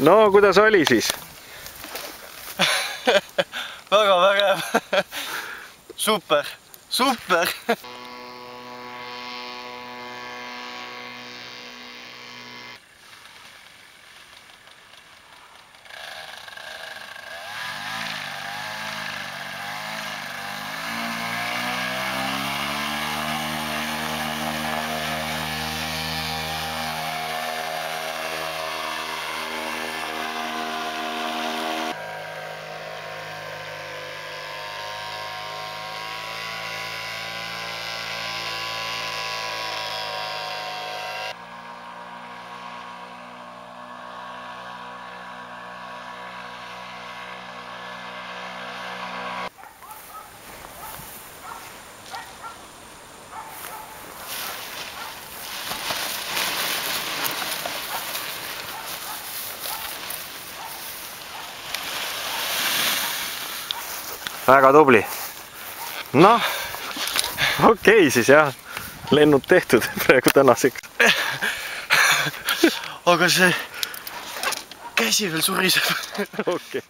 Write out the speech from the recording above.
No kuidas oli siis? Väga vägev. Super, super. Väga tubli. Noh, okei siis jah. Lennud tehtud praegu tänaseks. Aga see käsi veel suriseb. Okei.